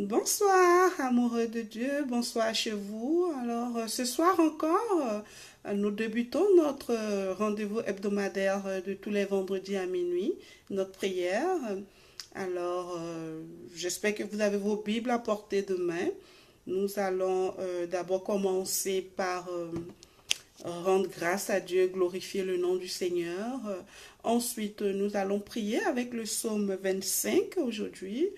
Bonsoir, amoureux de Dieu, bonsoir chez vous. Alors, ce soir encore, nous débutons notre rendez-vous hebdomadaire de tous les vendredis à minuit, notre prière. Alors, j'espère que vous avez vos Bibles à portée de main. Nous allons d'abord commencer par rendre grâce à Dieu, glorifier le nom du Seigneur. Ensuite, nous allons prier avec le psaume 25 aujourd'hui.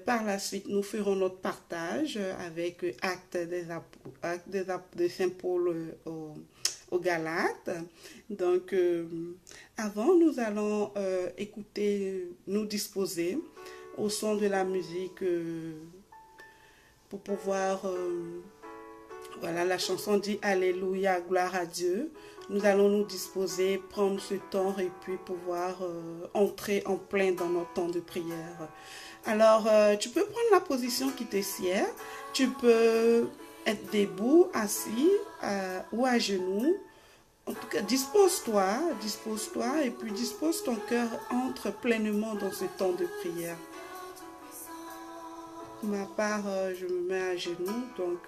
Par la suite, nous ferons notre partage avec Actes de Saint Paul aux Galates. Donc, avant, nous allons écouter, nous disposer au son de la musique pour pouvoir voilà, la chanson dit Alléluia, gloire à Dieu. Nous allons nous disposer, prendre ce temps et puis pouvoir entrer en plein dans notre temps de prière. Alors, tu peux prendre la position qui te sied. Tu peux être debout, assis ou à genoux. En tout cas, dispose-toi et puis dispose ton cœur, entre pleinement dans ce temps de prière. Pour ma part, je me mets à genoux, donc...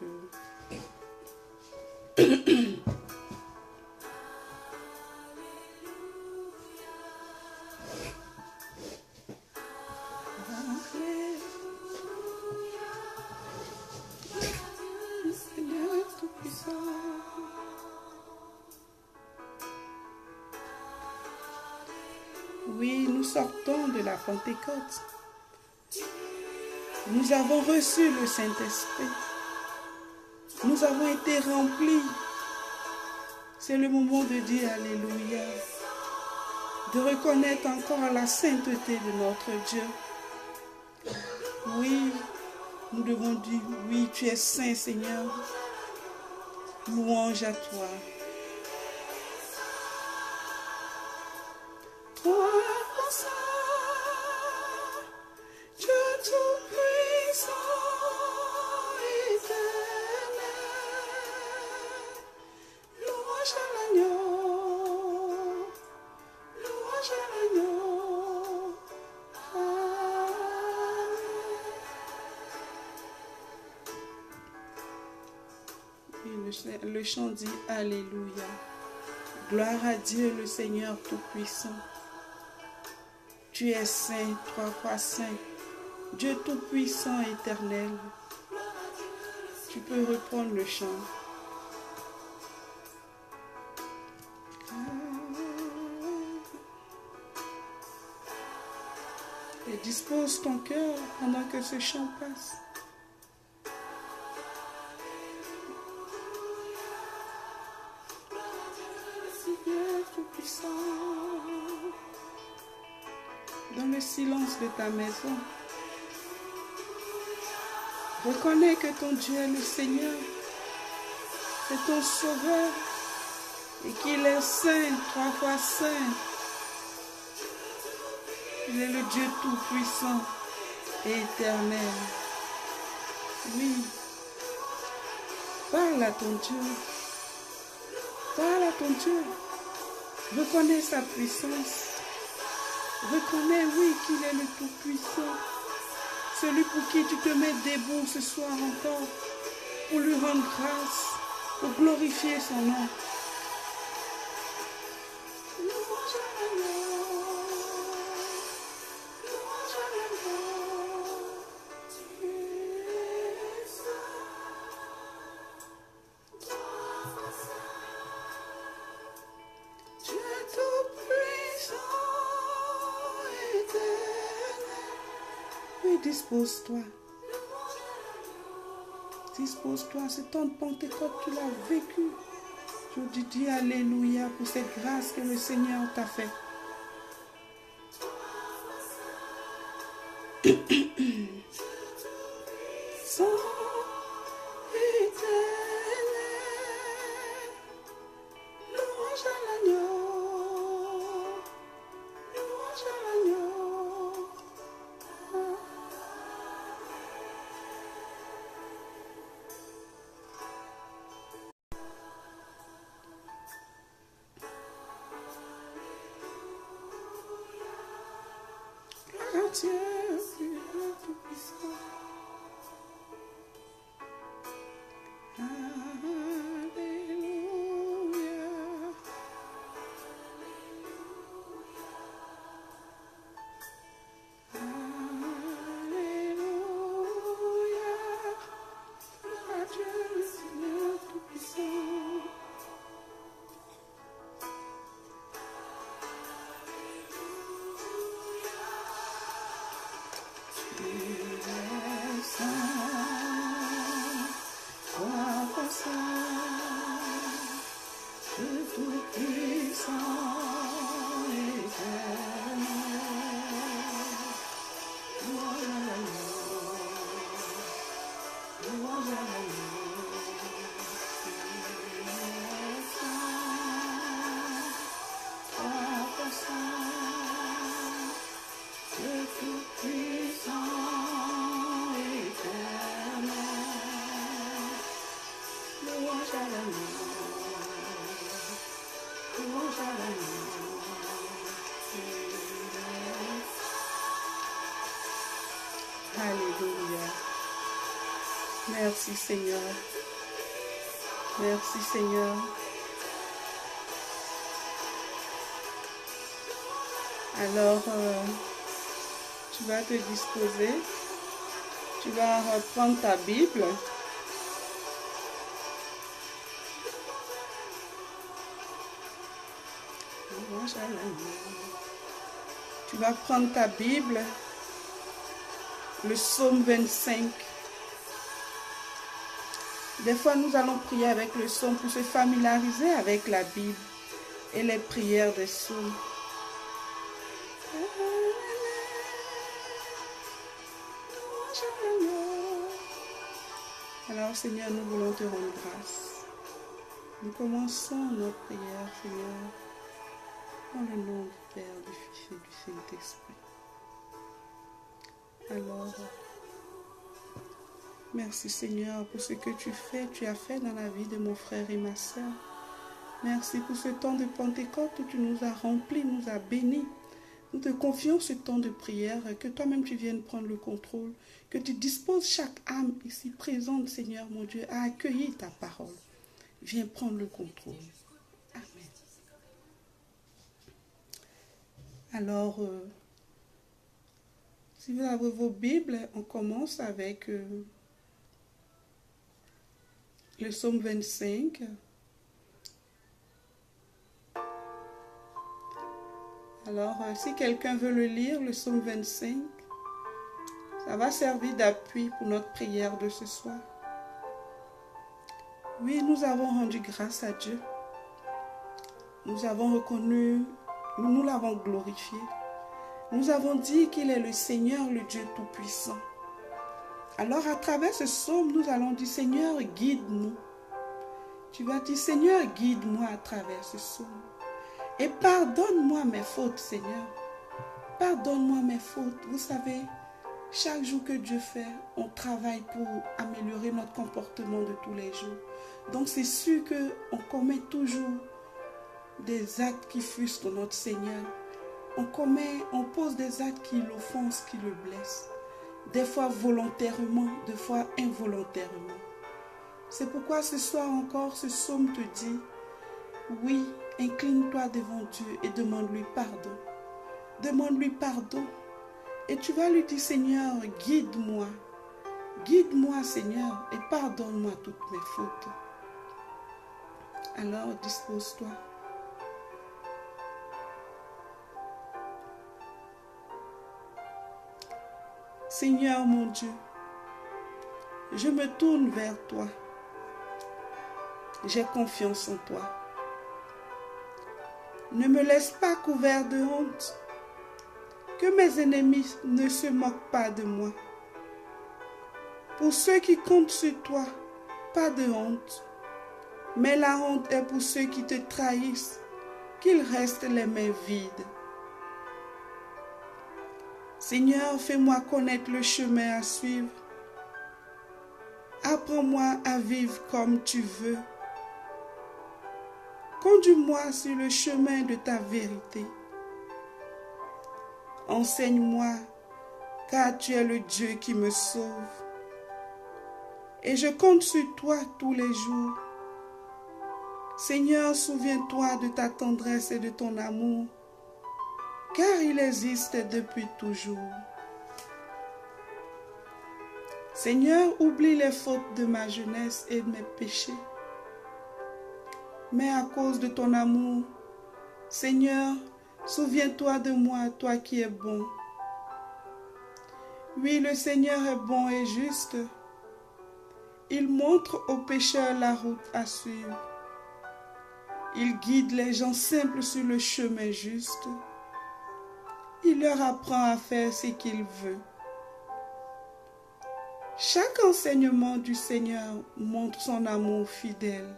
Oui, nous sortons de la Pentecôte. Nous avons reçu le Saint-Esprit. Nous avons été remplis. C'est le moment de dire Alléluia. De reconnaître encore la sainteté de notre Dieu. Oui, nous devons dire, oui, tu es saint, Seigneur. Louange à toi. Toi, saint, Dieu tout-puissant, éternel. Louange à l'agneau. Louange à l'agneau. Et le chant dit Alléluia. Gloire à Dieu le Seigneur Tout-Puissant. Tu es saint, trois fois saint. Dieu Tout-Puissant, éternel. Tu peux reprendre le chant. Et dispose ton cœur pendant que ce chant passe. Dans le silence de ta maison, reconnais que ton Dieu est le Seigneur, c'est ton Sauveur et qu'il est saint, trois fois saint. Il est le Dieu tout-puissant et éternel. Oui, parle à ton Dieu, parle à ton Dieu, reconnais sa puissance. Reconnais, oui, qu'il est le Tout-Puissant. Celui pour qui tu te mets debout ce soir encore, pour lui rendre grâce, pour glorifier son nom. Dispose-toi. Dispose-toi. Ce temps de Pentecôte, tu l'as vécu. Je te dis Alléluia pour cette grâce que le Seigneur t'a faite. Dieu, Tout-Puissant. Tout-puissant, éternel, louange à l'amour, louange à l'amour. Alléluia. Merci Seigneur. Merci Seigneur. Alors, tu vas te disposer. Tu vas reprendre ta Bible. Tu vas prendre ta Bible, le psaume 25. Des fois, nous allons prier avec le psaume pour se familiariser avec la Bible et les prières des psaumes. Alors, Seigneur, nous voulons te rendre grâce. Nous commençons notre prière, Seigneur, dans le nom du Père, du Fils et du Saint-Esprit. Alors, merci Seigneur pour ce que tu as fait dans la vie de mon frère et ma soeur. Merci pour ce temps de Pentecôte où tu nous as remplis, nous as bénis. Nous te confions ce temps de prière, que toi-même tu viennes prendre le contrôle, que tu disposes chaque âme ici présente, Seigneur mon Dieu, à accueillir ta parole. Viens prendre le contrôle. Amen. Alors, si vous avez vos Bibles, on commence avec le psaume 25. Alors, si quelqu'un veut le lire, le psaume 25, ça va servir d'appui pour notre prière de ce soir. Oui, nous avons rendu grâce à Dieu. Nous avons reconnu, nous l'avons glorifié. Nous avons dit qu'il est le Seigneur, le Dieu Tout-Puissant. Alors, à travers ce psaume, nous allons dire, Seigneur, guide-nous. Tu vas dire, Seigneur, guide-moi à travers ce psaume. Et pardonne-moi mes fautes, Seigneur. Pardonne-moi mes fautes. Vous savez, chaque jour que Dieu fait, on travaille pour améliorer notre comportement de tous les jours. Donc c'est sûr qu'on commet toujours des actes qui frustrent notre Seigneur. On pose des actes qui l'offensent, qui le blessent. Des fois volontairement, des fois involontairement. C'est pourquoi ce soir encore, ce psaume te dit, oui, incline-toi devant Dieu et demande-lui pardon. Demande-lui pardon. Et tu vas lui dire, Seigneur, guide-moi. Guide-moi, Seigneur, et pardonne-moi toutes mes fautes. Alors, dispose-toi. Seigneur mon Dieu, je me tourne vers toi. J'ai confiance en toi. Ne me laisse pas couvert de honte. Que mes ennemis ne se moquent pas de moi. Pour ceux qui comptent sur toi, pas de honte. Mais la honte est pour ceux qui te trahissent, qu'ils restent les mains vides. Seigneur, fais-moi connaître le chemin à suivre. Apprends-moi à vivre comme tu veux. Conduis-moi sur le chemin de ta vérité. Enseigne-moi, car tu es le Dieu qui me sauve. Et je compte sur toi tous les jours. Seigneur, souviens-toi de ta tendresse et de ton amour, car il existe depuis toujours. Seigneur, oublie les fautes de ma jeunesse et de mes péchés. Mais à cause de ton amour, Seigneur, souviens-toi de moi, toi qui es bon. Oui, le Seigneur est bon et juste. Il montre aux pécheurs la route à suivre. Il guide les gens simples sur le chemin juste. Il leur apprend à faire ce qu'il veut. Chaque enseignement du Seigneur montre son amour fidèle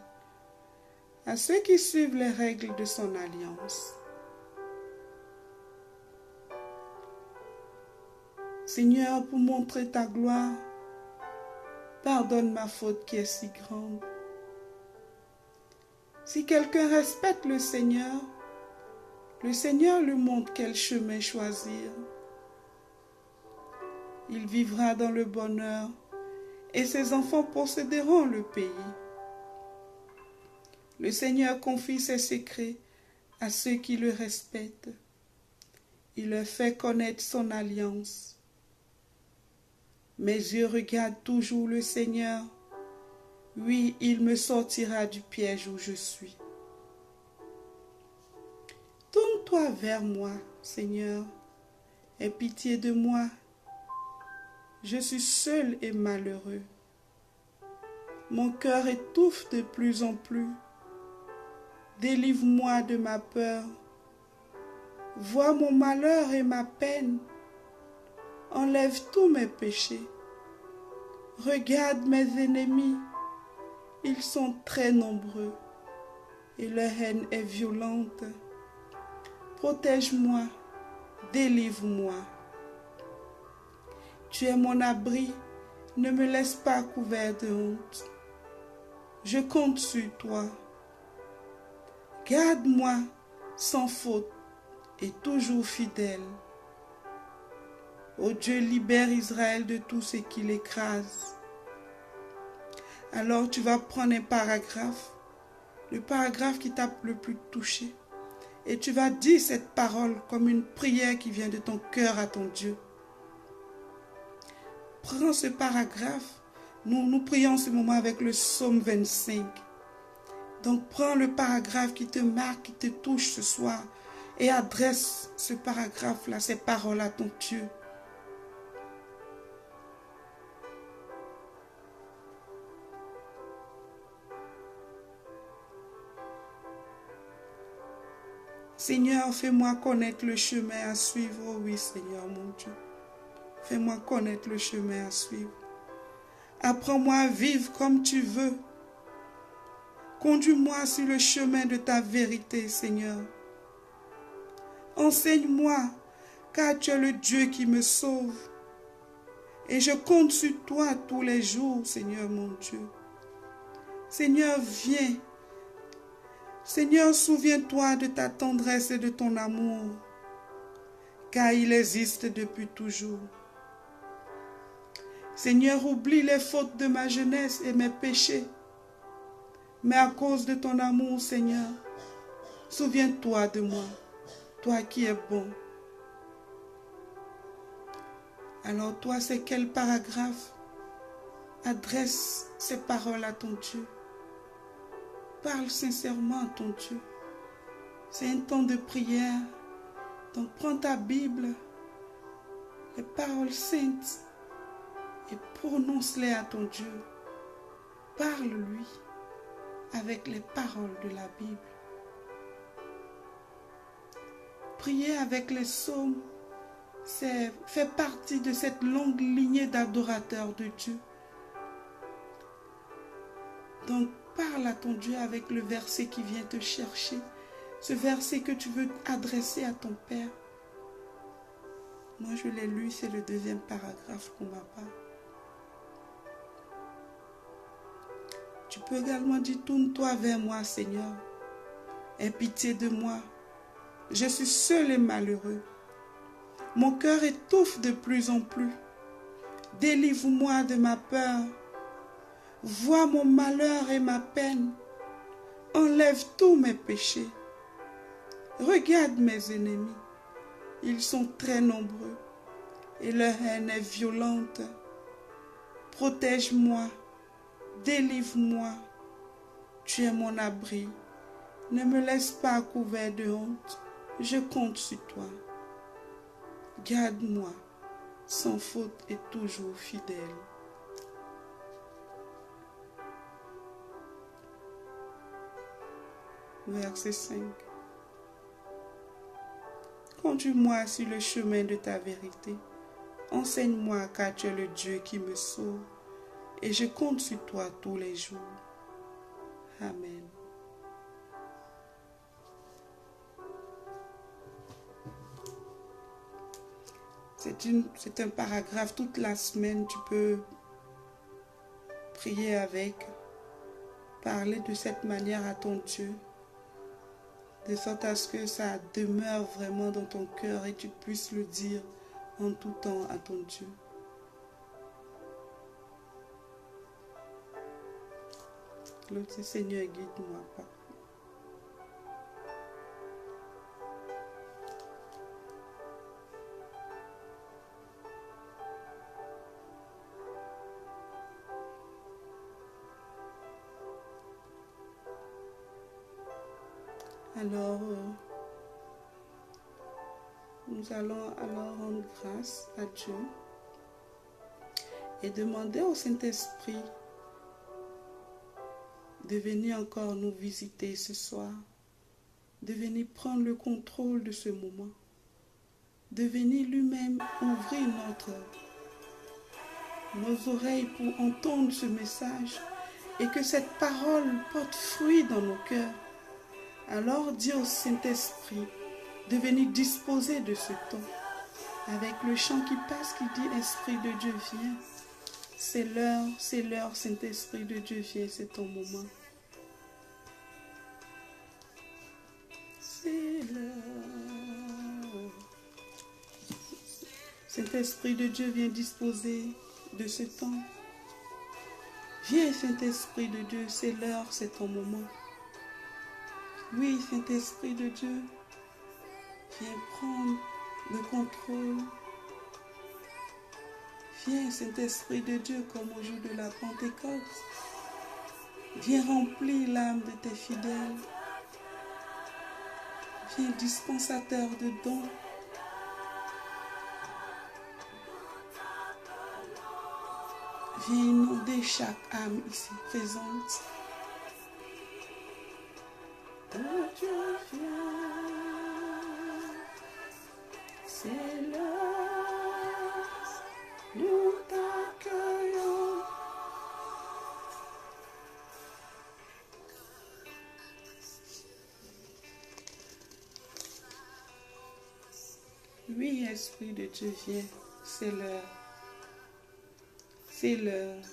à ceux qui suivent les règles de son alliance. Seigneur, pour montrer ta gloire, pardonne ma faute qui est si grande. Si quelqu'un respecte le Seigneur lui montre quel chemin choisir. Il vivra dans le bonheur et ses enfants posséderont le pays. Le Seigneur confie ses secrets à ceux qui le respectent. Il leur fait connaître son alliance. Mes yeux regardent toujours le Seigneur. Oui, il me sortira du piège où je suis. Tourne-toi vers moi, Seigneur. Aie pitié de moi. Je suis seul et malheureux. Mon cœur étouffe de plus en plus. Délivre-moi de ma peur. Vois mon malheur et ma peine. Enlève tous mes péchés. Regarde mes ennemis. Ils sont très nombreux et leur haine est violente. Protège-moi, délivre-moi. Tu es mon abri, ne me laisse pas couvert de honte. Je compte sur toi. Garde-moi sans faute et toujours fidèle. Ô Dieu, libère Israël de tout ce qui l'écrase. Alors tu vas prendre un paragraphe, le paragraphe qui t'a le plus touché, et tu vas dire cette parole comme une prière qui vient de ton cœur à ton Dieu. Prends ce paragraphe, nous prions ce moment avec le psaume 25. Donc prends le paragraphe qui te marque, qui te touche ce soir, et adresse ce paragraphe-là, ces paroles à ton Dieu. Seigneur, fais-moi connaître le chemin à suivre. Oh oui, Seigneur, mon Dieu. Fais-moi connaître le chemin à suivre. Apprends-moi à vivre comme tu veux. Conduis-moi sur le chemin de ta vérité, Seigneur. Enseigne-moi, car tu es le Dieu qui me sauve. Et je compte sur toi tous les jours, Seigneur, mon Dieu. Seigneur, viens. Seigneur, souviens-toi de ta tendresse et de ton amour, car il existe depuis toujours. Seigneur, oublie les fautes de ma jeunesse et mes péchés, mais à cause de ton amour, Seigneur, souviens-toi de moi, toi qui es bon. Alors toi, c'est quel paragraphe? Adresse ces paroles à ton Dieu. Parle sincèrement à ton Dieu. C'est un temps de prière. Donc prends ta Bible, les paroles saintes, et prononce-les à ton Dieu. Parle-lui avec les paroles de la Bible. Prier avec les psaumes, fait partie de cette longue lignée d'adorateurs de Dieu. Donc parle à ton Dieu avec le verset qui vient te chercher, ce verset que tu veux adresser à ton Père. Moi je l'ai lu, c'est le deuxième paragraphe pour ma part. Tu peux également dire, tourne-toi vers moi, Seigneur. Aie pitié de moi. Je suis seul et malheureux. Mon cœur étouffe de plus en plus. Délivre-moi de ma peur. Vois mon malheur et ma peine. Enlève tous mes péchés. Regarde mes ennemis. Ils sont très nombreux et leur haine est violente. Protège-moi. Délivre-moi. Tu es mon abri. Ne me laisse pas couvert de honte. Je compte sur toi. Garde-moi sans faute et toujours fidèle. Verset 5. Conduis-moi sur le chemin de ta vérité. Enseigne-moi, car tu es le Dieu qui me sauve, et je compte sur toi tous les jours. Amen. C'est un paragraphe. Toute la semaine, tu peux prier avec, parler de cette manière à ton Dieu, de sorte à ce que ça demeure vraiment dans ton cœur et tu puisses le dire en tout temps à ton Dieu. L'autre, Seigneur, guide-moi, Papa. Alors, nous allons alors rendre grâce à Dieu et demander au Saint-Esprit de venir encore nous visiter ce soir, de venir prendre le contrôle de ce moment, de venir lui-même ouvrir nos oreilles pour entendre ce message et que cette parole porte fruit dans nos cœurs. Alors dis au Saint-Esprit de venir disposer de ce temps avec le chant qui passe qui dit « Esprit de Dieu, viens ». C'est l'heure, Saint-Esprit de Dieu, viens, c'est ton moment. C'est l'heure. Saint-Esprit de Dieu, viens disposer de ce temps. Viens, Saint-Esprit de Dieu, c'est l'heure, c'est ton moment. Oui, Saint-Esprit de Dieu, viens prendre le contrôle. Viens, Saint-Esprit de Dieu, comme au jour de la Pentecôte. Viens remplir l'âme de tes fidèles. Viens, dispensateur de dons. Viens inonder chaque âme ici présente. Oh Dieu, viens. C'est l'heure. Nous t'accueillons. Oui, Esprit de Dieu, viens. C'est l'heure. C'est l'heure.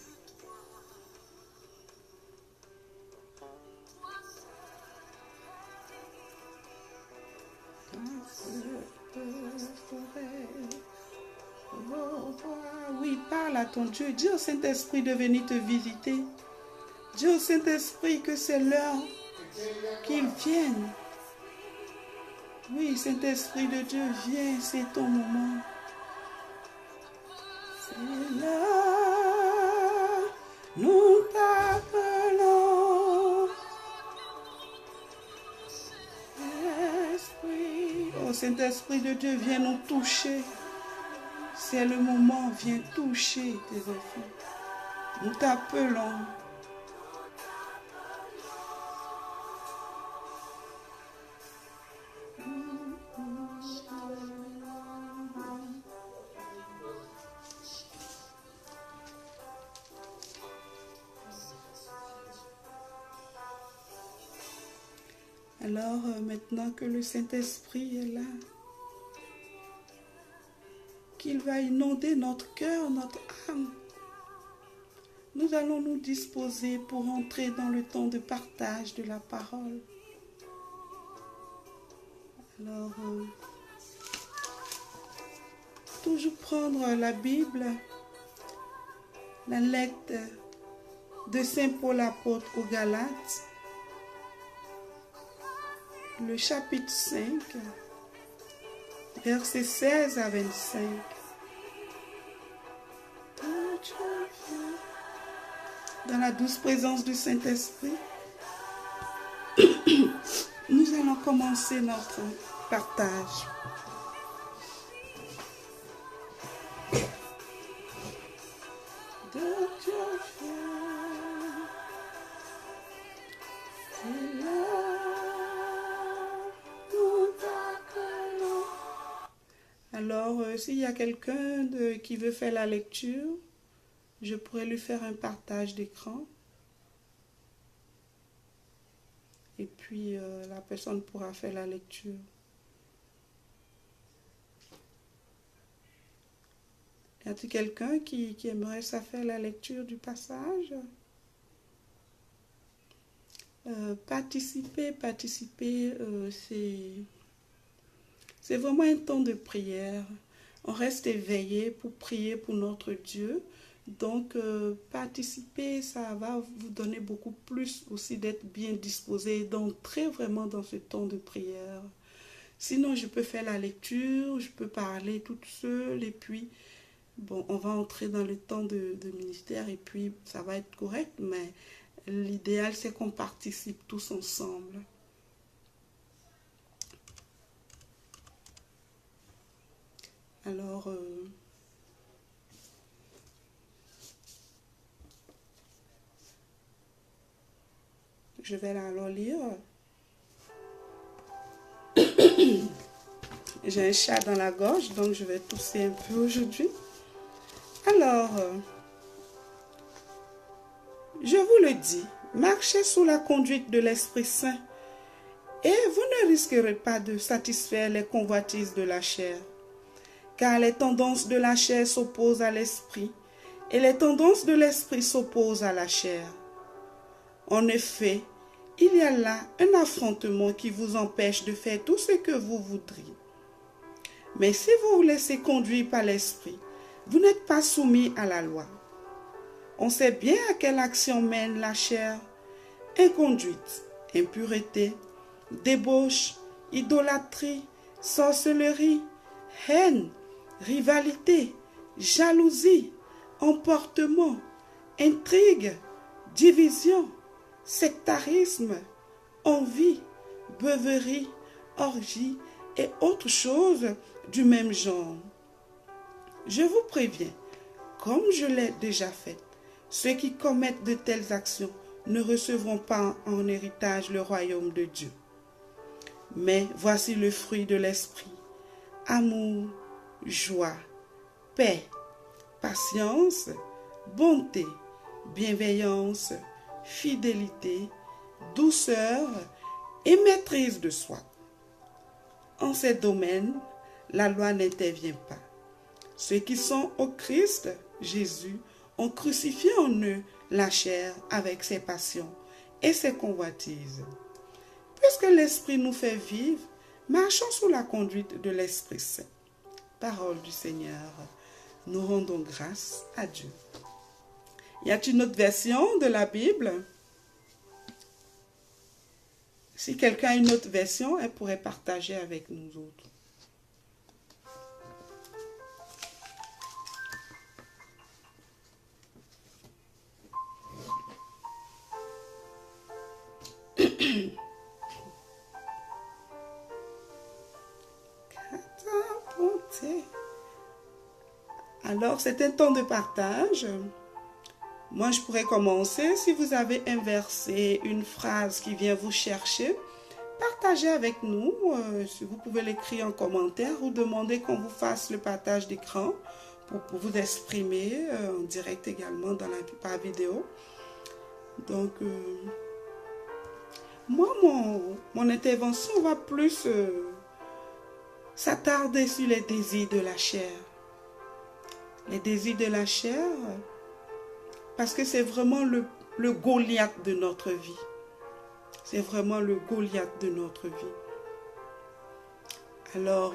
Oui, parle à ton Dieu. Dis au Saint-Esprit de venir te visiter. Dis au Saint-Esprit que c'est l'heure qu'il vienne. Oui, Saint-Esprit de Dieu, viens, c'est ton moment. C'est l'heure, nous t'appelons. Esprit. Oh, Saint-Esprit de Dieu, viens nous toucher. C'est le moment, viens toucher tes enfants. Nous t'appelons. Alors, maintenant que le Saint-Esprit est là, qu'il va inonder notre cœur, notre âme, nous allons nous disposer pour entrer dans le temps de partage de la parole. Alors, toujours prendre la Bible, la lettre de Saint Paul apôtre aux Galates, le chapitre 5, versets 16 à 25. Dans la douce présence du Saint-Esprit, nous allons commencer notre partage. Alors, s'il y a quelqu'un qui veut faire la lecture, je pourrais lui faire un partage d'écran. Et puis, la personne pourra faire la lecture. Y a-t-il quelqu'un qui aimerait ça faire la lecture du passage? Participer, c'est vraiment un temps de prière. On reste éveillé pour prier pour notre Dieu. Donc, participer, ça va vous donner beaucoup plus aussi d'être bien disposé, d'entrer vraiment dans ce temps de prière. Sinon, je peux faire la lecture, je peux parler toute seule et puis, bon, on va entrer dans le temps de ministère et puis ça va être correct, mais l'idéal, c'est qu'on participe tous ensemble. Alors, je vais alors lire. J'ai un chat dans la gorge, donc je vais tousser un peu aujourd'hui. Alors, je vous le dis, marchez sous la conduite de l'Esprit Saint et vous ne risquerez pas de satisfaire les convoitises de la chair. Car les tendances de la chair s'opposent à l'esprit et les tendances de l'esprit s'opposent à la chair. En effet, il y a là un affrontement qui vous empêche de faire tout ce que vous voudriez. Mais si vous vous laissez conduire par l'esprit, vous n'êtes pas soumis à la loi. On sait bien à quelle action mène la chair: inconduite, impureté, débauche, idolâtrie, sorcellerie, haine, rivalité, jalousie, emportement, intrigue, division, sectarisme, envie, beuverie, orgie et autres choses du même genre. Je vous préviens, comme je l'ai déjà fait, ceux qui commettent de telles actions ne recevront pas en héritage le royaume de Dieu. Mais voici le fruit de l'esprit: amour, joie, paix, patience, bonté, bienveillance, fidélité, douceur et maîtrise de soi. En ces domaines, la loi n'intervient pas. Ceux qui sont au Christ Jésus ont crucifié en eux la chair avec ses passions et ses convoitises. Puisque l'Esprit nous fait vivre, marchons sous la conduite de l'Esprit Saint. Parole du Seigneur. Nous rendons grâce à Dieu. Y a-t-il une autre version de la Bible? Si quelqu'un a une autre version, elle pourrait partager avec nous autres. Alors, c'est un temps de partage. Moi, je pourrais commencer. Si vous avez un verset, une phrase qui vient vous chercher, partagez avec nous. Si vous pouvez l'écrire en commentaire ou demander qu'on vous fasse le partage d'écran pour vous exprimer en direct également par vidéo. Donc, moi, mon intervention va plus s'attarder sur les désirs de la chair. Les désirs de la chair, parce que c'est vraiment le Goliath de notre vie. C'est vraiment le Goliath de notre vie. Alors,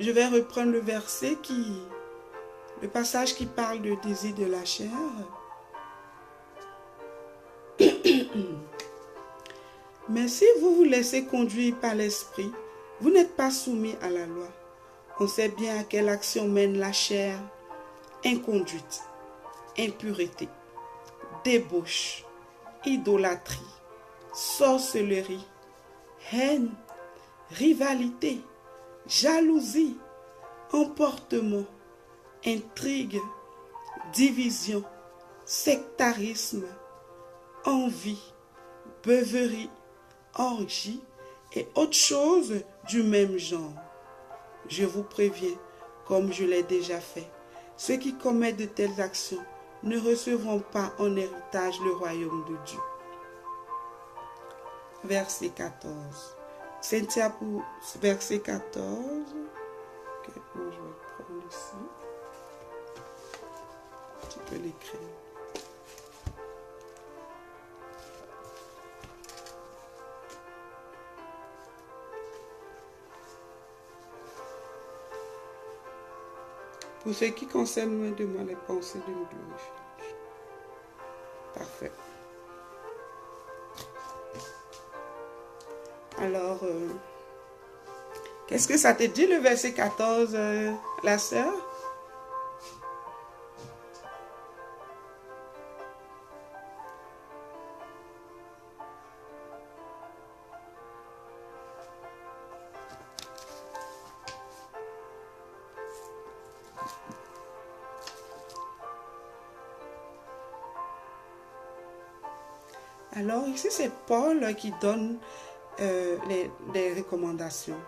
je vais reprendre le passage qui parle de désir de la chair. Mais si vous vous laissez conduire par l'esprit, vous n'êtes pas soumis à la loi. On sait bien à quelle action mène la chair: inconduite, impureté, débauche, idolâtrie, sorcellerie, haine, rivalité, jalousie, emportement, intrigue, division, sectarisme, envie, beuverie, orgie et autres choses du même genre. Je vous préviens, comme je l'ai déjà fait, ceux qui commettent de telles actions ne recevront pas en héritage le royaume de Dieu. Verset 14. Cynthia pour verset 14. Okay, je vais prendre ici. Tu peux l'écrire. Pour ce qui concerne loin de moi les pensées de me glorifier. Parfait. Alors, qu'est-ce que ça te dit le verset 14, la sœur? Alors ici, c'est Paul qui donne les recommandations.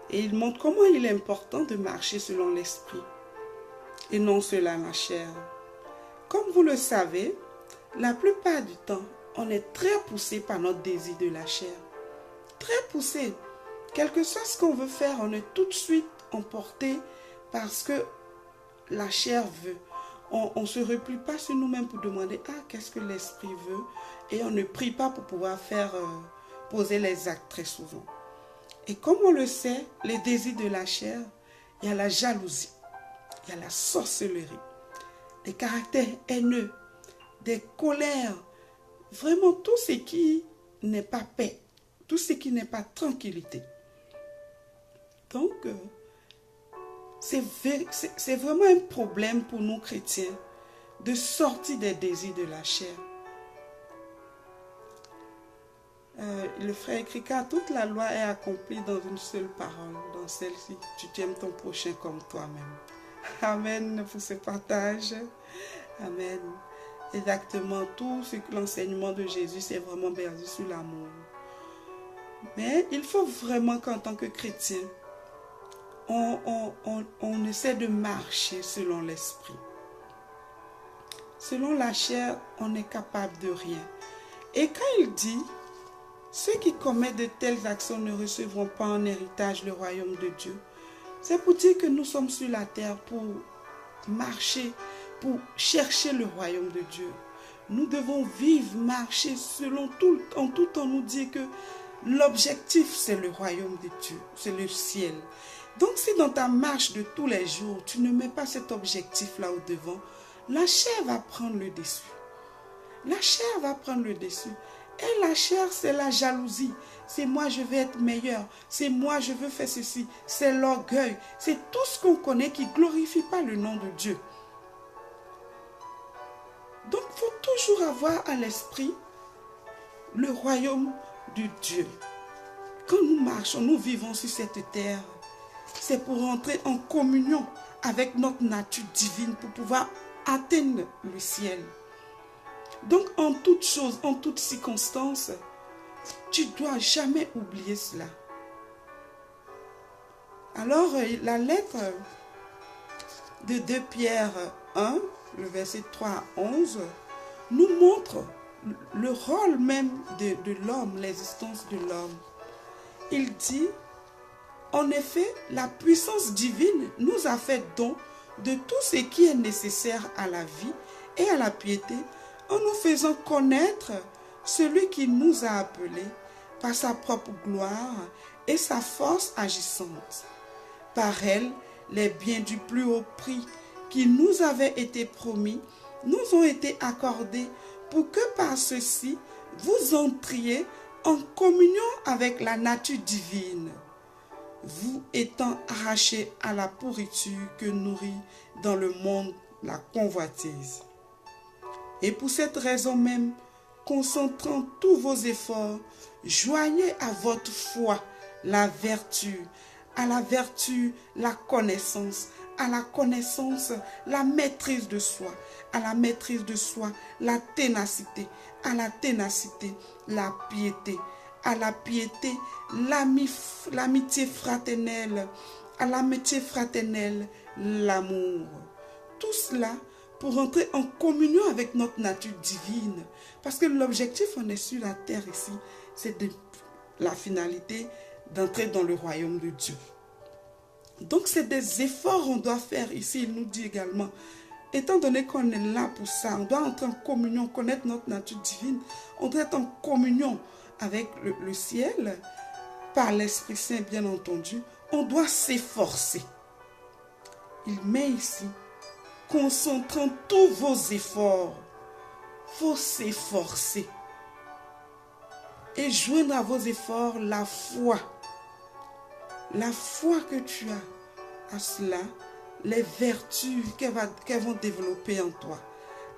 Et il montre comment il est important de marcher selon l'esprit et non selon la chair. Comme vous le savez, la plupart du temps, on est très poussé par notre désir de la chair. Très poussé. Quel que soit ce qu'on veut faire, on est tout de suite emporté parce que la chair veut. On ne se replie pas sur nous-mêmes pour demander « Ah, qu'est-ce que l'esprit veut ?» Et on ne prie pas pour pouvoir faire poser les actes très souvent. Et comme on le sait, les désirs de la chair, il y a la jalousie, il y a la sorcellerie, des caractères haineux, des colères, vraiment tout ce qui n'est pas paix, tout ce qui n'est pas tranquillité. Donc, c'est vraiment un problème pour nous chrétiens de sortir des désirs de la chair. Le frère écrit car toute la loi est accomplie dans une seule parole, dans celle-ci, tu aimes ton prochain comme toi-même. Amen pour ce partage. Amen. Exactement, tout l'enseignement de Jésus, c'est vraiment basé sur l'amour. Mais il faut vraiment qu'en tant que chrétien, on essaie de marcher selon l'esprit. Selon la chair, on n'est capable de rien. Et quand il dit, ceux qui commettent de telles actions ne recevront pas en héritage le royaume de Dieu, c'est pour dire que nous sommes sur la terre pour marcher, pour chercher le royaume de Dieu. Nous devons vivre, marcher selon en tout temps nous dire que l'objectif c'est le royaume de Dieu, c'est le ciel. Donc si dans ta marche de tous les jours, tu ne mets pas cet objectif-là au devant, la chair va prendre le dessus. La chair va prendre le dessus. Et la chair, c'est la jalousie. C'est moi, je veux être meilleur. C'est moi, je veux faire ceci. C'est l'orgueil. C'est tout ce qu'on connaît qui ne glorifie pas le nom de Dieu. Donc, il faut toujours avoir à l'esprit le royaume de Dieu. Quand nous marchons, nous vivons sur cette terre, c'est pour entrer en communion avec notre nature divine pour pouvoir atteindre le ciel. Donc, en toute chose, en toute circonstance, tu ne dois jamais oublier cela. Alors, la lettre de 2 Pierre 1, le verset 3 à 11, nous montre le rôle même de l'homme, l'existence de l'homme. Il dit, en effet, la puissance divine nous a fait don de tout ce qui est nécessaire à la vie et à la piété, en nous faisant connaître celui qui nous a appelés par sa propre gloire et sa force agissante. Par elle, les biens du plus haut prix qui nous avaient été promis nous ont été accordés pour que par ceci, vous entriez en communion avec la nature divine, vous étant arrachés à la pourriture que nourrit dans le monde la convoitise. Et pour cette raison même, concentrant tous vos efforts, joignez à votre foi la vertu, à la vertu la connaissance, à la connaissance la maîtrise de soi, à la maîtrise de soi la ténacité, à la ténacité la piété, à la piété l'amitié fraternelle, à l'amitié fraternelle l'amour. Tout cela pour entrer en communion avec notre nature divine. Parce que l'objectif, on est sur la terre ici, c'est la finalité d'entrer dans le royaume de Dieu. Donc, c'est des efforts qu'on doit faire ici. Il nous dit également, étant donné qu'on est là pour ça, on doit entrer en communion, connaître notre nature divine, on doit être en communion avec le ciel, par l'Esprit Saint bien entendu, on doit s'efforcer. Il met ici, concentrant tous vos efforts, il faut s'efforcer. Et joindre à vos efforts la foi. La foi que tu as à cela, les vertus qu'elles vont développer en toi.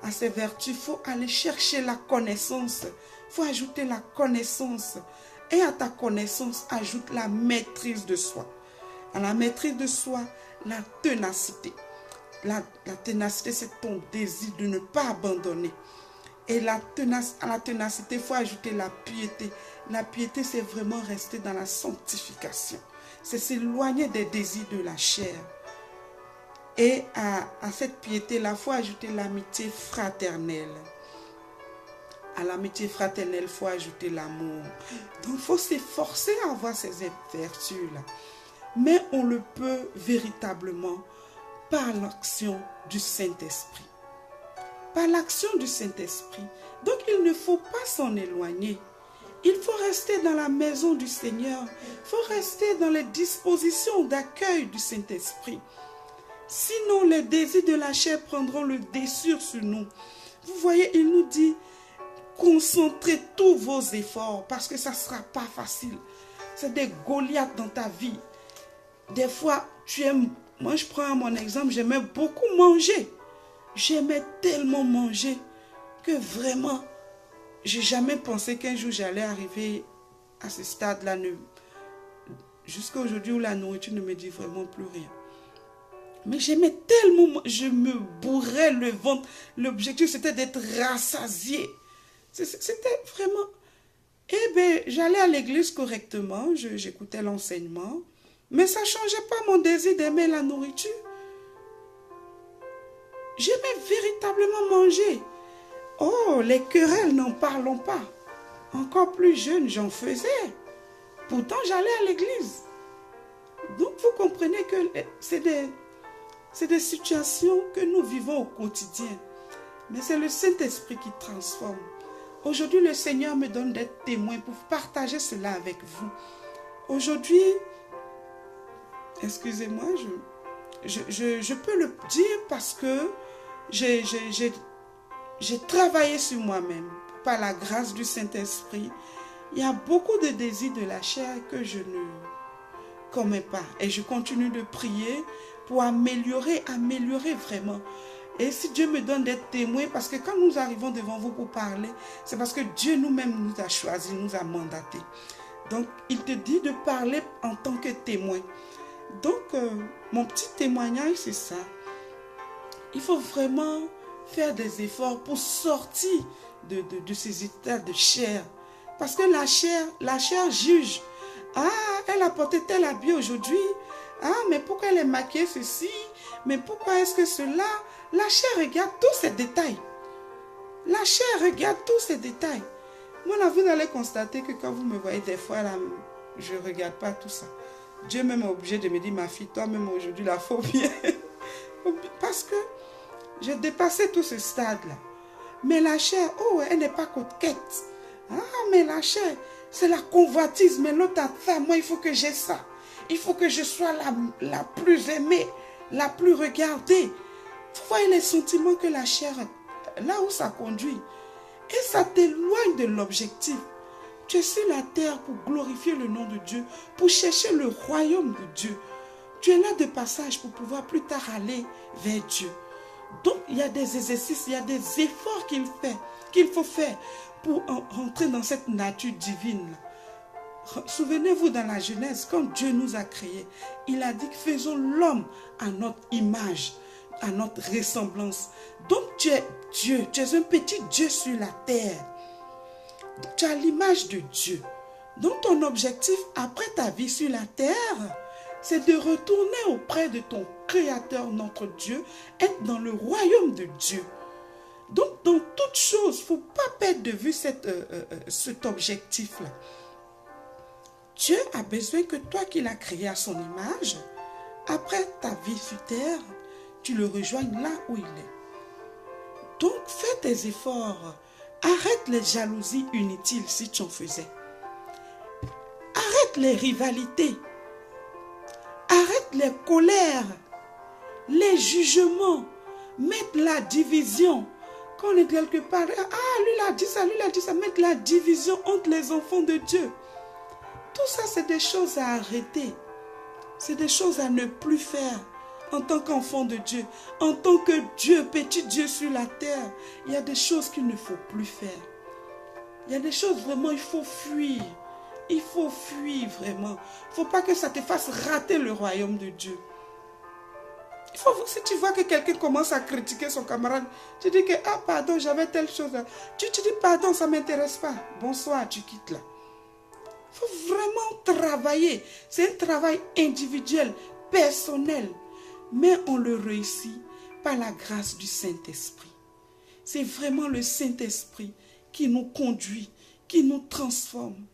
À ces vertus, il faut aller chercher la connaissance. Il faut ajouter la connaissance. Et à ta connaissance, ajoute la maîtrise de soi. À la maîtrise de soi, la ténacité. La ténacité, c'est ton désir de ne pas abandonner. Et à la ténacité, il faut ajouter la piété. La piété, c'est vraiment rester dans la sanctification. C'est s'éloigner des désirs de la chair. Et à cette piété-là, il faut ajouter l'amitié fraternelle. À l'amitié fraternelle, il faut ajouter l'amour. Donc, il faut s'efforcer à avoir ces vertus-là. Mais on le peut véritablement par l'action du Saint-Esprit. Par l'action du Saint-Esprit. Donc, il ne faut pas s'en éloigner. Il faut rester dans la maison du Seigneur. Il faut rester dans les dispositions d'accueil du Saint-Esprit. Sinon, les désirs de la chair prendront le dessus sur nous. Vous voyez, il nous dit, concentrez tous vos efforts parce que ça ne sera pas facile. C'est des Goliaths dans ta vie. Des fois, tu aimes, moi je prends mon exemple, j'aimais beaucoup manger. J'aimais tellement manger que vraiment, j'ai jamais pensé qu'un jour j'allais arriver à ce stade-là, jusqu'à aujourd'hui où la nourriture ne me dit vraiment plus rien. Mais j'aimais tellement, je me bourrais le ventre. L'objectif c'était d'être rassasié. C'était vraiment... Eh bien, j'allais à l'église correctement, j'écoutais l'enseignement, mais ça ne changeait pas mon désir d'aimer la nourriture. J'aimais véritablement manger. Oh, les querelles, n'en parlons pas. Encore plus jeune, j'en faisais. Pourtant, j'allais à l'église. Donc, vous comprenez que c'est des situations que nous vivons au quotidien. Mais c'est le Saint-Esprit qui transforme. Aujourd'hui, le Seigneur me donne d'être témoin pour partager cela avec vous. Aujourd'hui, excusez-moi, je peux le dire parce que j'ai travaillé sur moi-même. Par la grâce du Saint-Esprit, il y a beaucoup de désirs de la chair que je ne commets pas. Et je continue de prier pour améliorer vraiment. Et si Dieu me donne d'être témoin, parce que quand nous arrivons devant vous pour parler, c'est parce que Dieu nous-mêmes nous a choisis, nous a mandatés. Donc, il te dit de parler en tant que témoin. Donc, mon petit témoignage, c'est ça. Il faut vraiment faire des efforts pour sortir de ces états de chair. Parce que la chair juge. Ah, elle a porté tel habit aujourd'hui. Ah, mais pourquoi elle est maquillée ceci? Mais pourquoi est-ce que cela? La chair regarde tous ces détails. La chair regarde tous ces détails. Moi, là, vous allez constater que quand vous me voyez des fois, là, je ne regarde pas tout ça. Dieu même est obligé de me dire, ma fille, toi-même aujourd'hui, là, faut bien. Parce que j'ai dépassé tout ce stade-là. Mais la chair, oh, elle n'est pas coquette. Ah, mais la chair, c'est la convoitise. Mais l'autre a ça, moi, il faut que j'ai ça. Il faut que je sois la plus aimée, la plus regardée. Vous voyez les sentiments que la chair, là où ça conduit. Et ça t'éloigne de l'objectif. Tu es sur la terre pour glorifier le nom de Dieu, pour chercher le royaume de Dieu. Tu es là de passage pour pouvoir plus tard aller vers Dieu. Donc, il y a des exercices, il y a des efforts qu'il faut faire pour entrer dans cette nature divine. Souvenez-vous dans la Genèse, quand Dieu nous a créés, il a dit que faisons l'homme à notre image, à notre ressemblance. Donc, tu es Dieu, tu es un petit Dieu sur la terre. Tu as l'image de Dieu. Donc, ton objectif après ta vie sur la terre, c'est de retourner auprès de ton Créateur, notre Dieu, être dans le royaume de Dieu. Donc, dans toute chose, il ne faut pas perdre de vue cet objectif-là. Dieu a besoin que toi qui l'as créé à son image, après ta vie sur terre, tu le rejoignes là où il est. Donc, fais tes efforts. Arrête les jalousies inutiles si tu en faisais. Arrête les rivalités. Arrête les colères, les jugements. Mettre la division. Quand on est quelque part, ah, lui l'a dit ça, lui l'a dit ça. Mettre la division entre les enfants de Dieu. Tout ça, c'est des choses à arrêter. C'est des choses à ne plus faire en tant qu'enfant de Dieu. En tant que Dieu, petit Dieu sur la terre, il y a des choses qu'il ne faut plus faire. Il y a des choses vraiment, il faut fuir. Il faut fuir vraiment. Il ne faut pas que ça te fasse rater le royaume de Dieu. Si tu vois que quelqu'un commence à critiquer son camarade, tu dis que, ah pardon, j'avais telle chose. Tu dis, pardon, ça ne m'intéresse pas. Bonsoir, tu quittes là. Il faut vraiment travailler. C'est un travail individuel, personnel. Mais on le réussit par la grâce du Saint-Esprit. C'est vraiment le Saint-Esprit qui nous conduit, qui nous transforme.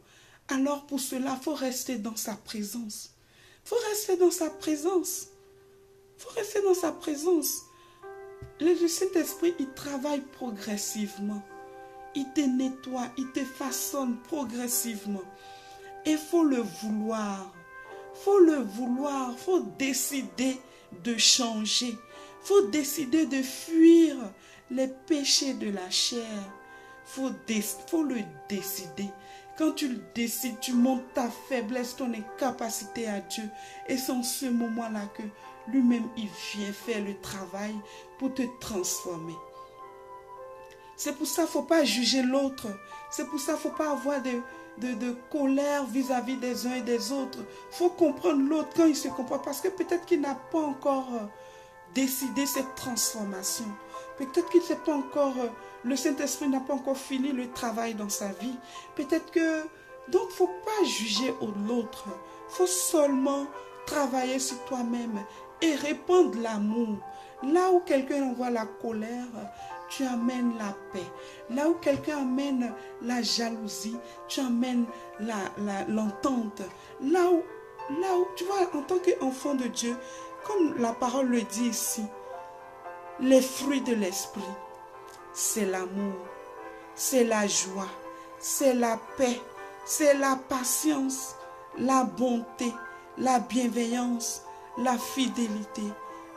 Alors pour cela, il faut rester dans sa présence. Il faut rester dans sa présence. Il faut rester dans sa présence. Le Saint-Esprit, il travaille progressivement. Il te nettoie, il te façonne progressivement. Et il faut le vouloir. Il faut le vouloir. Il faut décider de changer. Il faut décider de fuir les péchés de la chair. Il faut le décider. Quand tu le décides, tu montes ta faiblesse, ton incapacité à Dieu. Et c'est en ce moment-là que lui-même, il vient faire le travail pour te transformer. C'est pour ça qu'il ne faut pas juger l'autre. C'est pour ça qu'il ne faut pas avoir de colère vis-à-vis des uns et des autres. Il faut comprendre l'autre quand il se comprend. Parce que peut-être qu'il n'a pas encore décidé cette transformation. Peut-être qu'il ne sait pas encore... le Saint-Esprit n'a pas encore fini le travail dans sa vie. Peut-être que... Donc, il ne faut pas juger l'autre. Il faut seulement travailler sur toi-même et répandre l'amour. Là où quelqu'un envoie la colère, tu amènes la paix. Là où quelqu'un amène la jalousie, tu amènes l'entente. Là où, tu vois, en tant qu'enfant de Dieu, comme la parole le dit ici, les fruits de l'esprit, c'est l'amour, c'est la joie, c'est la paix, c'est la patience, la bonté, la bienveillance, la fidélité,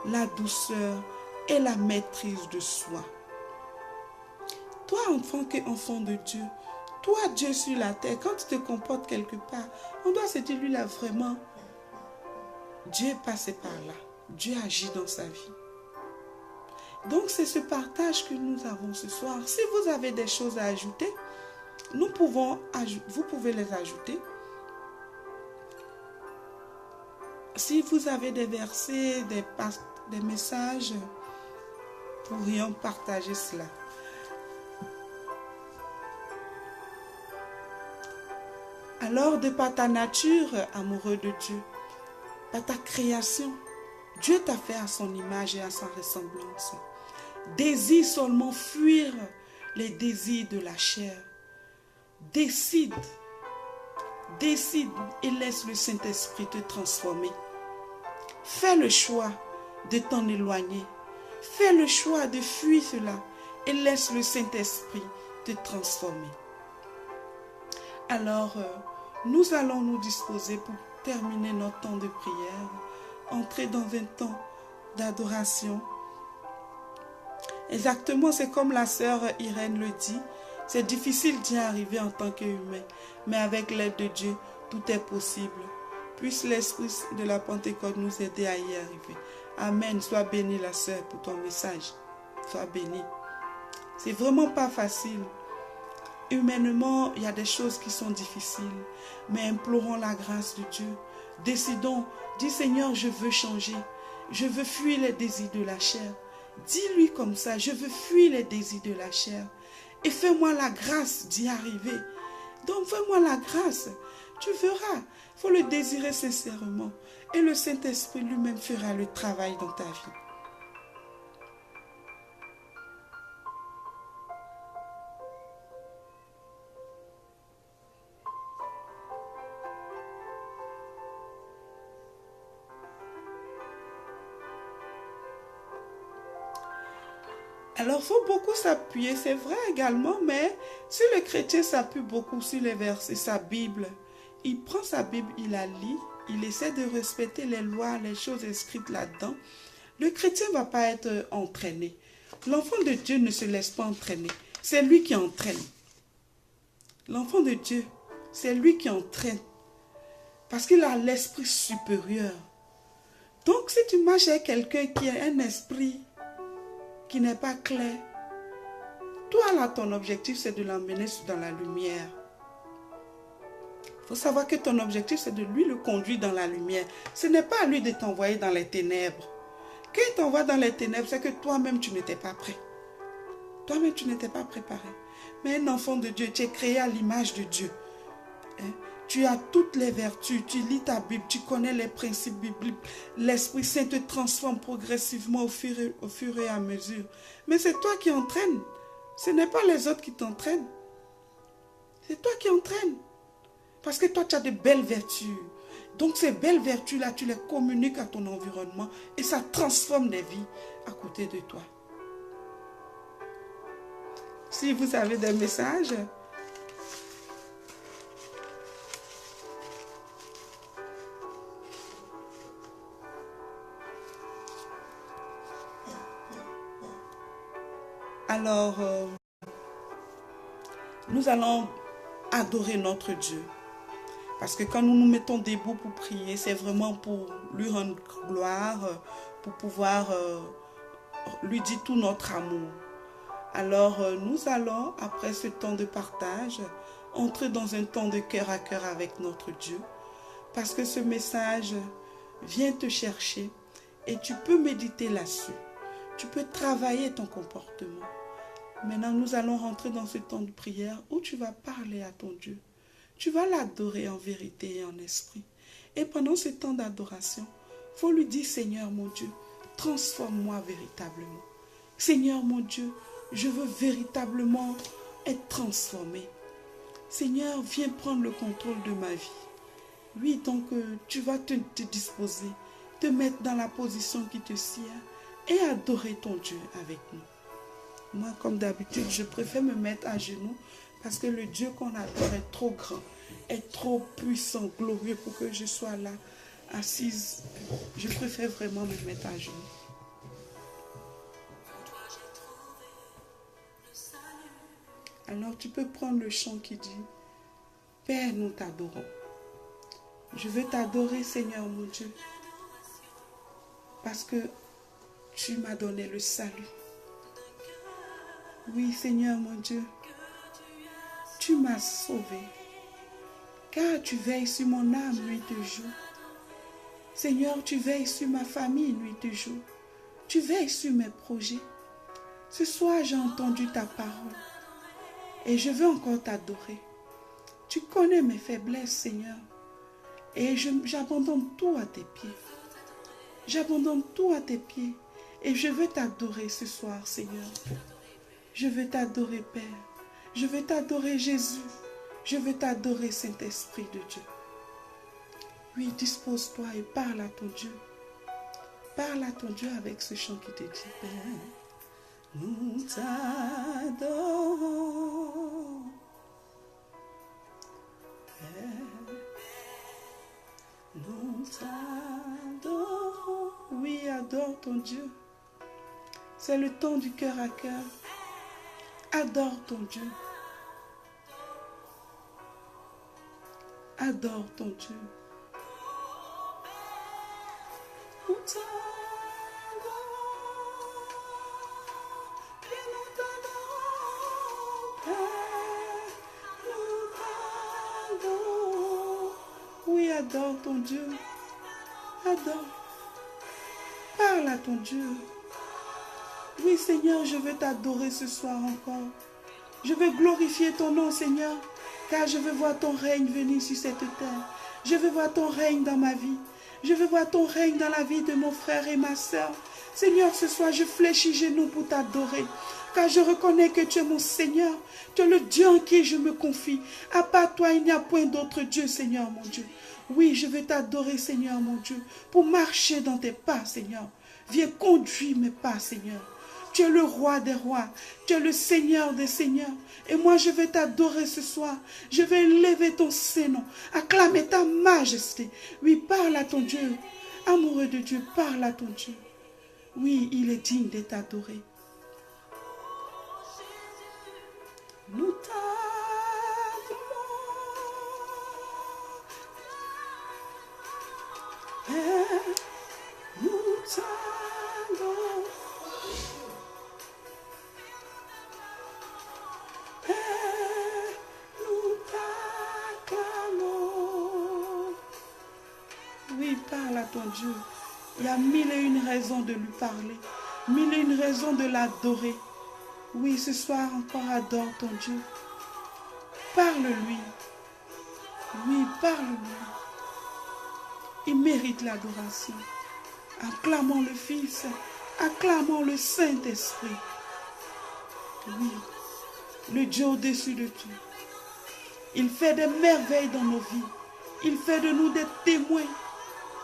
la douceur et la maîtrise de soi. Toi, en tant qu'enfant de Dieu, toi, Dieu sur la terre, quand tu te comportes quelque part, on doit se dire, lui là, vraiment, Dieu est passé par là. Dieu agit dans sa vie. Donc, c'est ce partage que nous avons ce soir. Si vous avez des choses à ajouter, vous pouvez les ajouter. Si vous avez des versets, des messages, nous pourrions partager cela. Alors, de par ta nature, amoureux de Dieu, par ta création, Dieu t'a fait à son image et à sa ressemblance. Désire seulement fuir les désirs de la chair. Décide et laisse le Saint-Esprit te transformer. Fais le choix de t'en éloigner. Fais le choix de fuir cela et laisse le Saint-Esprit te transformer. Alors, nous allons nous disposer pour terminer notre temps de prière, entrer dans un temps d'adoration. Exactement, c'est comme la sœur Irène le dit, c'est difficile d'y arriver en tant qu'humain, mais avec l'aide de Dieu, tout est possible. Puisse l'esprit de la Pentecôte nous aider à y arriver. Amen. Sois bénie la sœur pour ton message. Sois bénie. C'est vraiment pas facile. Humainement, il y a des choses qui sont difficiles, mais implorons la grâce de Dieu. Décidons, dis Seigneur, je veux changer. Je veux fuir les désirs de la chair. Dis-lui comme ça, je veux fuir les désirs de la chair. Et fais-moi la grâce d'y arriver. Donc fais-moi la grâce. Tu verras. Il faut le désirer sincèrement. Et le Saint-Esprit lui-même fera le travail dans ta vie. Alors, il faut beaucoup s'appuyer, c'est vrai également, mais si le chrétien s'appuie beaucoup sur les versets, sa Bible, il prend sa Bible, il la lit, il essaie de respecter les lois, les choses inscrites là-dedans, le chrétien ne va pas être entraîné. L'enfant de Dieu ne se laisse pas entraîner, c'est lui qui entraîne. L'enfant de Dieu, c'est lui qui entraîne, parce qu'il a l'esprit supérieur. Donc, si tu marches avec quelqu'un qui a un esprit qui n'est pas clair, toi là, ton objectif, c'est de l'emmener dans la lumière. Il faut savoir que ton objectif, c'est de lui le conduire dans la lumière. Ce n'est pas à lui de t'envoyer dans les ténèbres. Quand il t'envoie dans les ténèbres, c'est que toi-même, tu n'étais pas prêt. Toi-même, tu n'étais pas préparé. Mais un enfant de Dieu, tu es créé à l'image de Dieu. Hein? Tu as toutes les vertus, tu lis ta Bible, tu connais les principes bibliques. L'Esprit Saint te transforme progressivement au fur et à mesure. Mais c'est toi qui entraînes. Ce n'est pas les autres qui t'entraînent. C'est toi qui entraînes. Parce que toi, tu as de belles vertus. Donc ces belles vertus-là, tu les communiques à ton environnement et ça transforme des vies à côté de toi. Si vous avez des messages, alors nous allons adorer notre Dieu. Parce que quand nous nous mettons debout pour prier, c'est vraiment pour lui rendre gloire, pour pouvoir lui dire tout notre amour. Alors nous allons, après ce temps de partage, entrer dans un temps de cœur à cœur avec notre Dieu. Parce que ce message vient te chercher et tu peux méditer là-dessus. Tu peux travailler ton comportement. Maintenant, nous allons rentrer dans ce temps de prière où tu vas parler à ton Dieu. Tu vas l'adorer en vérité et en esprit. Et pendant ce temps d'adoration, il faut lui dire, Seigneur mon Dieu, transforme-moi véritablement. Seigneur mon Dieu, je veux véritablement être transformé. Seigneur, viens prendre le contrôle de ma vie. Oui, donc tu vas te disposer, te mettre dans la position qui te sied et adorer ton Dieu avec nous. Moi, comme d'habitude, je préfère me mettre à genoux parce que le Dieu qu'on adore est trop grand, est trop puissant, glorieux pour que je sois là, assise. Je préfère vraiment me mettre à genoux. Alors tu peux prendre le chant qui dit, Père, nous t'adorons. Je veux t'adorer, Seigneur mon Dieu, parce que tu m'as donné le salut. Oui, Seigneur mon Dieu, tu m'as sauvé, car tu veilles sur mon âme nuit et jour. Seigneur, tu veilles sur ma famille nuit et jour. Tu veilles sur mes projets. Ce soir, j'ai entendu ta parole et je veux encore t'adorer. Tu connais mes faiblesses, Seigneur, et j'abandonne tout à tes pieds. J'abandonne tout à tes pieds et je veux t'adorer ce soir, Seigneur. Je veux t'adorer, Père. Je veux t'adorer, Jésus. Je veux t'adorer, Saint-Esprit de Dieu. Oui, dispose-toi et parle à ton Dieu. Parle à ton Dieu avec ce chant qui te dit, Père, nous t'adorons. Père, nous t'adorons. Oui, adore ton Dieu. C'est le temps du cœur à cœur. Adore ton Dieu. Adore ton Dieu. Nous t'adorons. Et nous t'adorons, Père. Nous t'adorons. Oui, adore ton Dieu. Adore. Parle à ton Dieu. Oui, Seigneur, je veux t'adorer ce soir encore. Je veux glorifier ton nom, Seigneur, car je veux voir ton règne venir sur cette terre. Je veux voir ton règne dans ma vie. Je veux voir ton règne dans la vie de mon frère et ma soeur. Seigneur, ce soir, je fléchis genoux pour t'adorer, car je reconnais que tu es mon Seigneur. Tu es le Dieu en qui je me confie. À part toi, il n'y a point d'autre Dieu, Seigneur, mon Dieu. Oui, je veux t'adorer, Seigneur, mon Dieu, pour marcher dans tes pas, Seigneur. Viens conduire mes pas, Seigneur. Tu es le roi des rois. Tu es le Seigneur des seigneurs. Et moi, je vais t'adorer ce soir. Je vais élever ton Saint-Nom. Acclamer ta majesté. Oui, parle à ton Dieu. Amoureux de Dieu, parle à ton Dieu. Oui, il est digne d'être adoré. Nous t'adorons. Nous t'adorons. Nous t'acclamons. Oui, parle à ton Dieu. Il y a mille et une raisons de lui parler. Mille et une raisons de l'adorer. Oui, ce soir encore, adore ton Dieu. Parle-lui. Oui, parle-lui. Il mérite l'adoration. Acclamons le Fils. Acclamons le Saint-Esprit. Oui, le Dieu au-dessus de tout. Il fait des merveilles dans nos vies. Il fait de nous des témoins.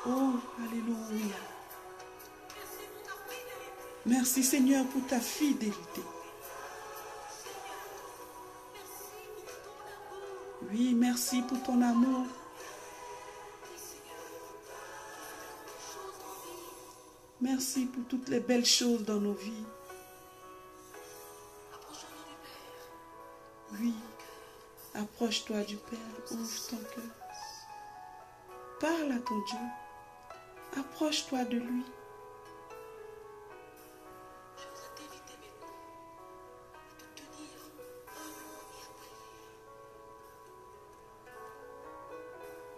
Oh, alléluia. Merci Seigneur pour ta fidélité. Oui, merci pour ton amour. Merci pour toutes les belles choses dans nos vies. Oui, approche-toi du Père, ouvre ton cœur. Parle à ton Dieu. Approche-toi de lui.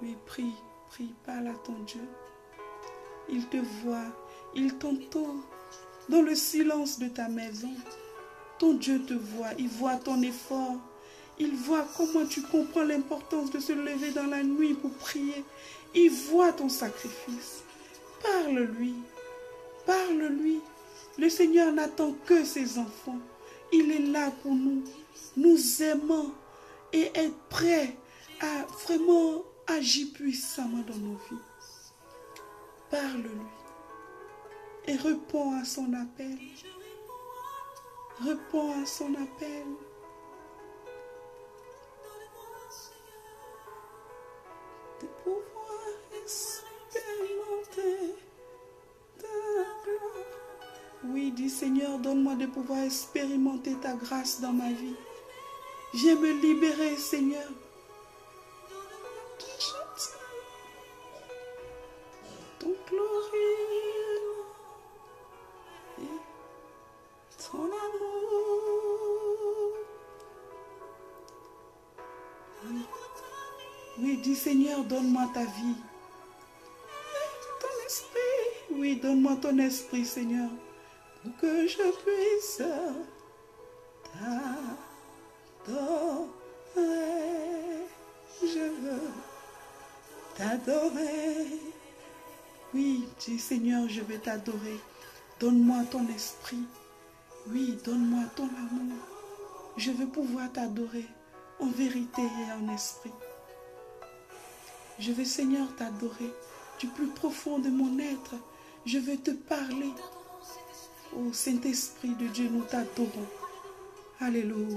Oui, prie, prie, parle à ton Dieu. Il te voit, il t'entend dans le silence de ta maison. Ton Dieu te voit, il voit ton effort. Il voit comment tu comprends l'importance de se lever dans la nuit pour prier. Il voit ton sacrifice. Parle-lui, parle-lui. Le Seigneur n'attend que ses enfants. Il est là pour nous, nous aimant et être prêt à vraiment agir puissamment dans nos vies. Parle-lui et réponds à son appel. Réponds à son appel. De pouvoir expérimenter ta gloire. Oui, dis Seigneur, donne-moi de pouvoir expérimenter ta grâce dans ma vie. Viens me libérer, Seigneur. Ton glorieux et ton amour. Oui, dis Seigneur, donne-moi ta vie. Ton esprit. Oui, donne-moi ton esprit, Seigneur, pour que je puisse t'adorer. Je veux t'adorer. Oui, dis Seigneur, je vais t'adorer. Donne-moi ton esprit. Oui, donne-moi ton amour. Je veux pouvoir t'adorer en vérité et en esprit. Je veux, Seigneur, t'adorer du plus profond de mon être. Je veux te parler. Ô Saint-Esprit de Dieu, nous t'adorons. Alléluia.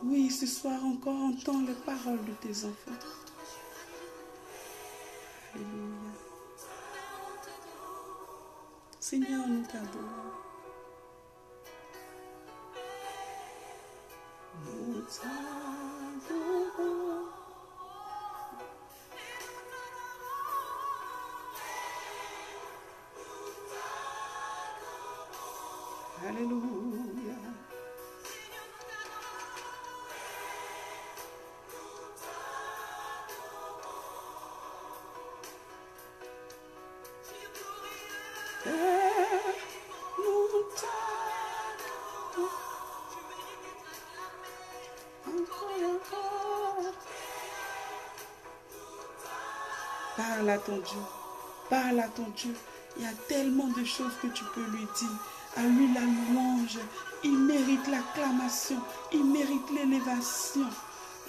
Oui, ce soir encore, entends les paroles de tes enfants. Alléluia. Seigneur, nous t'adorons. Nous t'adorons. Alléluia. Parle à ton Dieu. Parle à ton Dieu. Il y a tellement de choses que tu peux lui dire. À lui la louange. Il mérite l'acclamation. Il mérite l'élévation.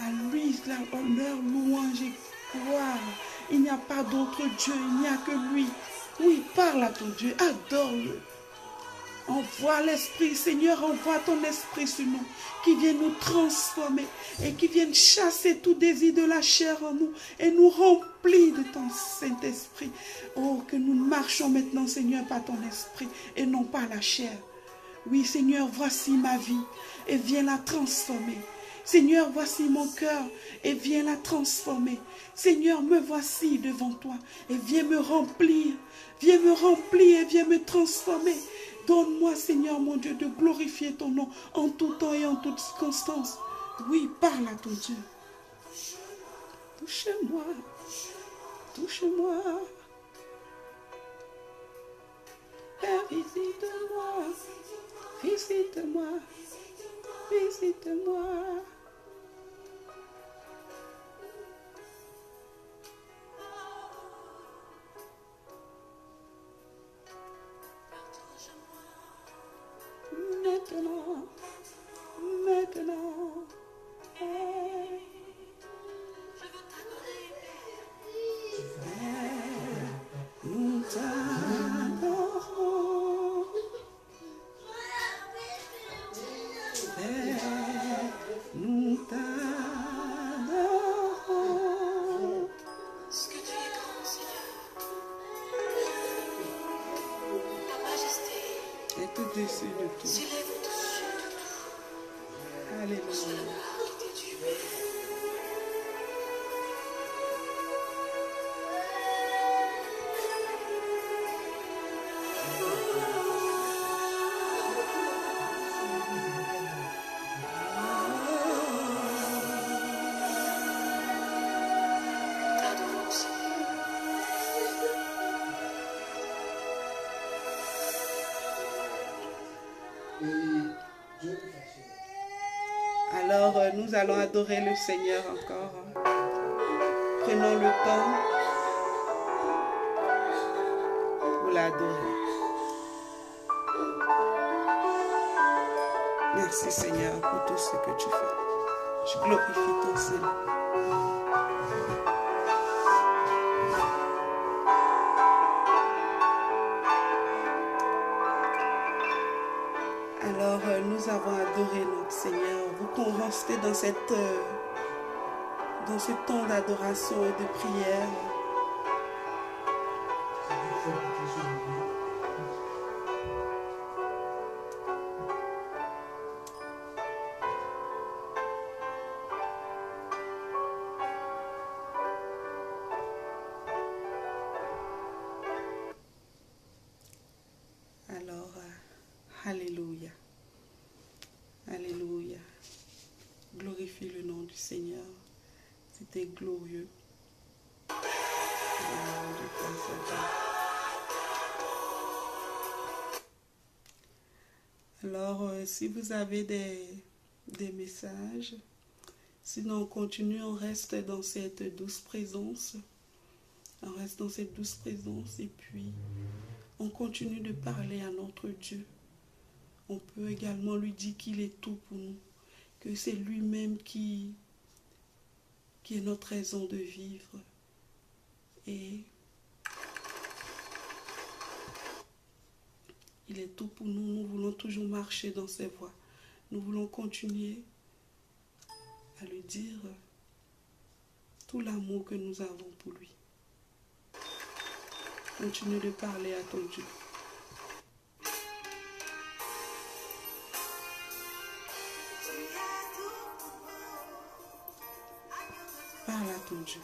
À lui l'honneur, louange et gloire. Il n'y a pas d'autre Dieu. Il n'y a que lui. Oui, parle à ton Dieu. Adore-le. Envoie l'Esprit, Seigneur, envoie ton Esprit sur nous, qui vienne nous transformer et qui vienne chasser tout désir de la chair en nous et nous remplir de ton Saint-Esprit. Oh, que nous marchons maintenant, Seigneur, par ton Esprit et non par la chair. Oui, Seigneur, voici ma vie et viens la transformer. Seigneur, voici mon cœur et viens la transformer. Seigneur, me voici devant toi et viens me remplir. Viens me remplir et viens me transformer. Donne-moi, Seigneur, mon Dieu, de glorifier ton nom en tout temps et en toutes circonstances. Oui, parle à ton Dieu. Touche-moi, touche-moi. Père, visite-moi, visite-moi, visite-moi. Maintenant, maintenant, nous t'adorons, nous t'adorons. Ce que tu es grand, Seigneur, ta majesté Et tout dessus de tout. s'élève au-dessus de tout. Alléluia. Qui t'est dû. T'adorons, Seigneur. Alors, nous allons adorer le Seigneur encore. Prenons le temps pour l'adorer. Merci Seigneur pour tout ce que tu fais. Je glorifie ton Seigneur. Alors, nous avons adoré notre Seigneur. Vous qu'on restez dans ce temps d'adoration et de prière. Alors, alléluia. Alléluia. Glorifie le nom du Seigneur. C'était glorieux. Alors, si vous avez des messages, sinon on continue, on reste dans cette douce présence. On reste dans cette douce présence et puis on continue de parler à notre Dieu. On peut également lui dire qu'il est tout pour nous, que c'est lui-même qui est notre raison de vivre. Et il est tout pour nous. Nous voulons toujours marcher dans ses voies. Nous voulons continuer à lui dire tout l'amour que nous avons pour lui. Continue de parler à ton Dieu. Parle à ton Dieu.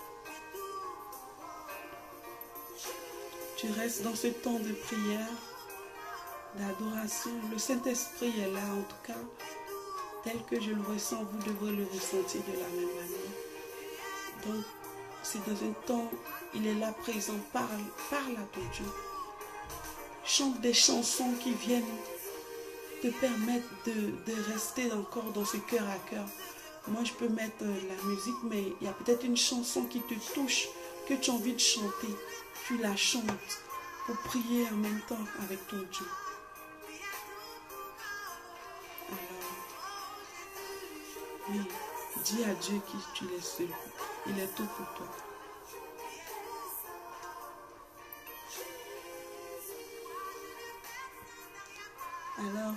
Tu restes dans ce temps de prière, d'adoration. Le Saint-Esprit est là, en tout cas. Tel que je le ressens, vous devrez le ressentir de la même manière. Donc, c'est dans un temps, il est là présent. Parle à ton Dieu. Chante des chansons qui viennent te permettre de rester encore dans ce cœur à cœur. Moi, je peux mettre la musique, mais il y a peut-être une chanson qui te touche, que tu as envie de chanter. Tu la chantes pour prier en même temps avec ton Dieu. Alors, oui, dis à Dieu que tu es seul. Il est tout pour toi. Alors,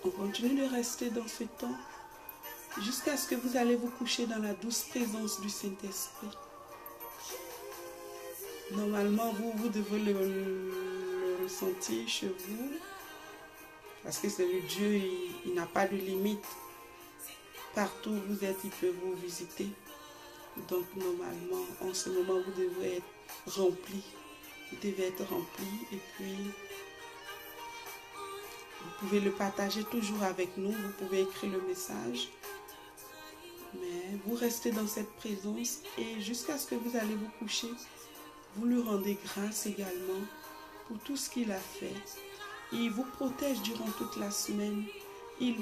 on continue de rester dans ce temps jusqu'à ce que vous allez vous coucher dans la douce présence du Saint-Esprit. Normalement, vous devez le ressentir chez vous, parce que c'est le Dieu, il n'a pas de limite. Partout où vous êtes, il peut vous visiter. Donc, normalement, en ce moment, vous devez être rempli. Vous devez être rempli et puis vous pouvez le partager toujours avec nous. Vous pouvez écrire le message. Mais vous restez dans cette présence et jusqu'à ce que vous allez vous coucher, vous lui rendez grâce également pour tout ce qu'il a fait. Il vous protège durant toute la semaine. Il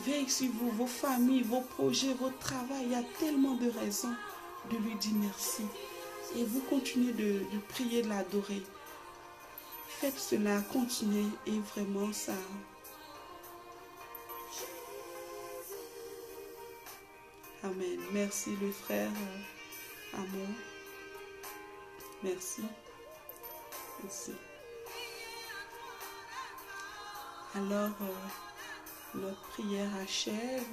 veille sur vous, vos familles, vos projets, votre travail. Il y a tellement de raisons de lui dire merci. Et vous continuez de prier, de l'adorer. Faites cela, continuez et vraiment ça. Amen. Merci le frère Amour. Merci. Merci. Alors, notre prière achève.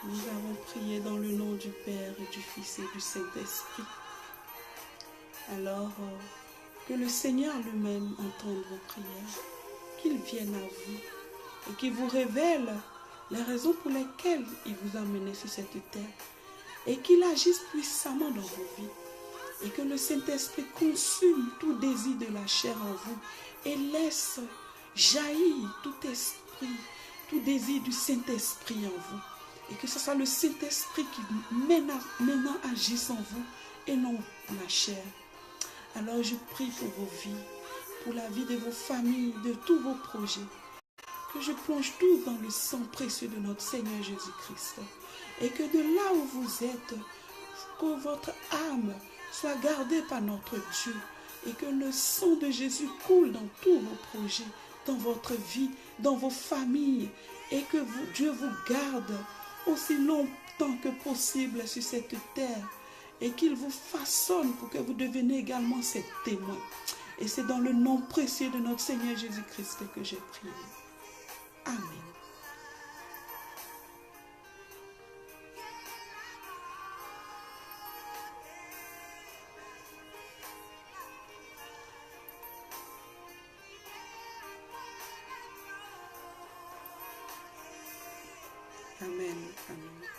Nous avons prié dans le nom du Père et du Fils et du Saint-Esprit. Alors, que le Seigneur lui-même entende vos prières, qu'il vienne à vous et qu'il vous révèle les raisons pour lesquelles il vous a mené sur cette terre et qu'il agisse puissamment dans vos vies et que le Saint-Esprit consume tout désir de la chair en vous et laisse jaillir tout esprit, tout désir du Saint-Esprit en vous et que ce soit le Saint-Esprit qui maintenant agisse en vous et non la chair. Alors je prie pour vos vies, pour la vie de vos familles, de tous vos projets. Que je plonge tout dans le sang précieux de notre Seigneur Jésus-Christ. Et que de là où vous êtes, que votre âme soit gardée par notre Dieu. Et que le sang de Jésus coule dans tous vos projets, dans votre vie, dans vos familles. Et que Dieu vous garde aussi longtemps que possible sur cette terre. Et qu'il vous façonne pour que vous deveniez également ses témoins. Et c'est dans le nom précieux de notre Seigneur Jésus-Christ que j'ai prié. Amen. Amen. Amen.